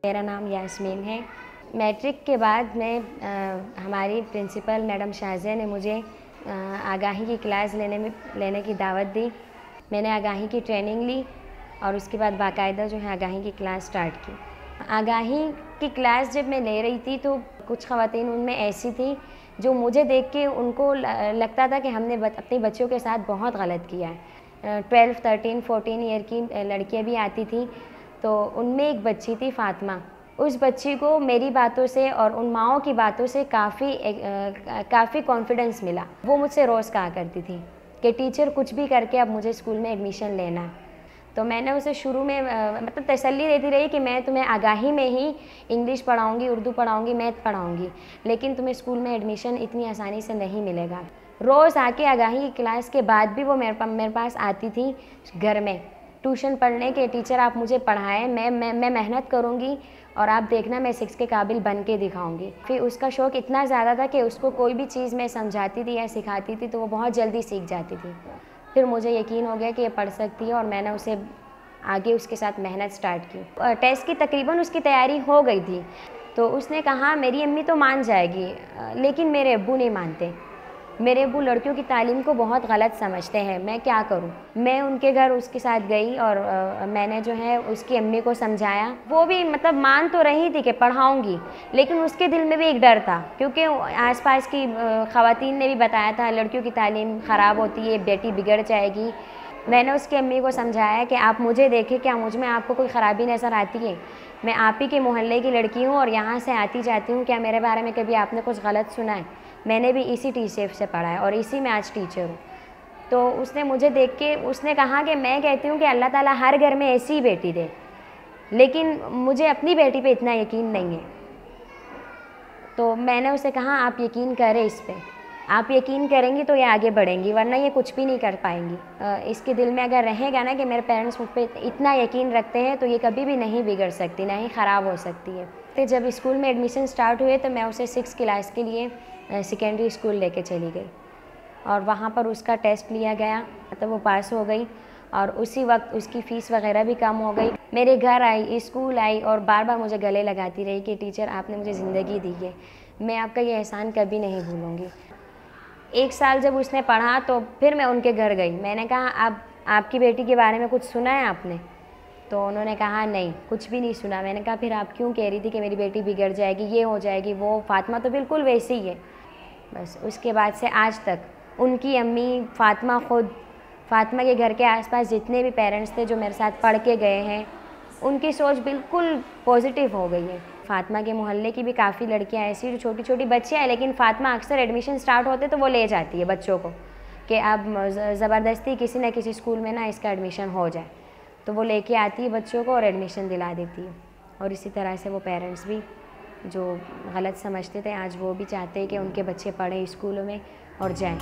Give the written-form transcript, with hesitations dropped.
मेरा नाम यास्मीन है। मैट्रिक के बाद हमारी प्रिंसिपल मैडम शाज़िया ने मुझे आगाही की क्लास लेने की दावत दी। मैंने आगाही की ट्रेनिंग ली और उसके बाद बाकायदा जो है आगाही की क्लास स्टार्ट की। आगाही की क्लास जब मैं ले रही थी तो कुछ ख़वातीन उनमें ऐसी थी जो मुझे देख के उनको लगता था कि हमने अपने बच्चों के साथ बहुत गलत किया है। 12, 13, 14 ईयर की लड़कियां भी आती थी, तो उनमें एक बच्ची थी फ़ातिमा। उस बच्ची को मेरी बातों से और उन माओं की बातों से काफ़ी कॉन्फिडेंस मिला। वो मुझसे रोज़ कहा करती थी कि टीचर कुछ भी करके अब मुझे स्कूल में एडमिशन लेना है। तो मैंने उसे शुरू में मतलब तसल्ली देती रही कि मैं तुम्हें आगाही में ही इंग्लिश पढ़ाऊँगी, उर्दू पढ़ाऊँगी, मैथ पढ़ाऊँगी, लेकिन तुम्हें स्कूल में एडमिशन इतनी आसानी से नहीं मिलेगा। रोज़ आके आगाही की क्लास के बाद भी वो मेरे पास आती थी घर में ट्यूशन पढ़ने के, टीचर आप मुझे पढ़ाएं, मैं मेहनत करूँगी और आप देखना मैं 6 के काबिल बन के दिखाऊँगी। फिर उसका शौक़ इतना ज़्यादा था कि उसको कोई भी चीज़ मैं समझाती थी या सिखाती थी तो वो बहुत जल्दी सीख जाती थी। फिर मुझे यकीन हो गया कि ये पढ़ सकती है और मैंने उसे आगे उसके साथ मेहनत स्टार्ट की। टेस्ट की तकरीबन उसकी तैयारी हो गई थी, तो उसने कहा मेरी अम्मी तो मान जाएगी, लेकिन मेरे अब्बू नहीं मानते। मेरे अब्बू लड़कियों की तालीम को बहुत गलत समझते हैं, मैं क्या करूं? मैं उनके घर उसके साथ गई और मैंने जो है उसकी अम्मी को समझाया। वो भी मतलब मान तो रही थी कि पढ़ाऊंगी, लेकिन उसके दिल में भी एक डर था, क्योंकि आसपास की ख़वातीन ने भी बताया था लड़कियों की तालीम ख़राब होती है, बेटी बिगड़ जाएगी। मैंने उसकी अम्मी को समझाया कि आप मुझे देखें, क्या मुझ में आपको कोई ख़राबी नज़र आती है? मैं आप ही के मोहल्ले की लड़की हूँ और यहाँ से आती जाती हूँ, क्या मेरे बारे में कभी आपने कुछ गलत सुना है? मैंने भी इसी टीसीएफ से पढ़ा है और इसी में आज टीचर हूँ। तो उसने मुझे देख के उसने कहा कि मैं कहती हूँ कि अल्लाह ताला हर घर में ऐसी ही बेटी दे, लेकिन मुझे अपनी बेटी पे इतना यकीन नहीं है। तो मैंने उसे कहा आप यकीन करें इस पर, आप यकीन करेंगी तो ये आगे बढ़ेंगी, वरना ये कुछ भी नहीं कर पाएंगी। इसके दिल में अगर रहेगा ना कि मेरे पेरेंट्स मुझ पर इतना यकीन रखते हैं तो ये कभी भी नहीं बिगड़ सकती, ना ही ख़राब हो सकती है। तो जब स्कूल में एडमिशन स्टार्ट हुए तो मैं उसे 6 क्लास के लिए सेकेंडरी स्कूल लेके चली गई और वहाँ पर उसका टेस्ट लिया गया, मतलब वो पास हो गई और उसी वक्त उसकी फ़ीस वगैरह भी कम हो गई। मेरे घर आई, स्कूल आई और बार बार मुझे गले लगाती रही कि टीचर आपने मुझे ज़िंदगी दी है, मैं आपका ये एहसान कभी नहीं भूलूँगी। 1 साल जब उसने पढ़ा तो फिर मैं उनके घर गई। मैंने कहा अब आपकी बेटी के बारे में कुछ सुना है आपने? तो उन्होंने कहा नहीं, कुछ भी नहीं सुना। मैंने कहा फिर आप क्यों कह रही थी कि मेरी बेटी बिगड़ जाएगी, ये हो जाएगी, वो फ़ातिमा तो बिल्कुल वैसी ही है। बस उसके बाद से आज तक उनकी अम्मी, फ़ातिमा खुद, फ़ातिमा के घर के आसपास जितने भी पेरेंट्स थे जो मेरे साथ पढ़ के गए हैं, उनकी सोच बिल्कुल पॉजिटिव हो गई है। फ़ातिमा के मोहल्ले की भी काफ़ी लड़कियां ऐसी जो छोटी छोटी बच्चियां हैं, लेकिन फ़ातिमा अक्सर एडमिशन स्टार्ट होते तो वो ले जाती है बच्चों को कि अब ज़बरदस्ती किसी न किसी स्कूल में ना इसका एडमिशन हो जाए, तो वो लेके आती है बच्चों को और एडमिशन दिला देती है। और इसी तरह से वो पेरेंट्स भी जो गलत समझते थे आज वो भी चाहते हैं कि उनके बच्चे पढ़ें स्कूलों में और जाएं।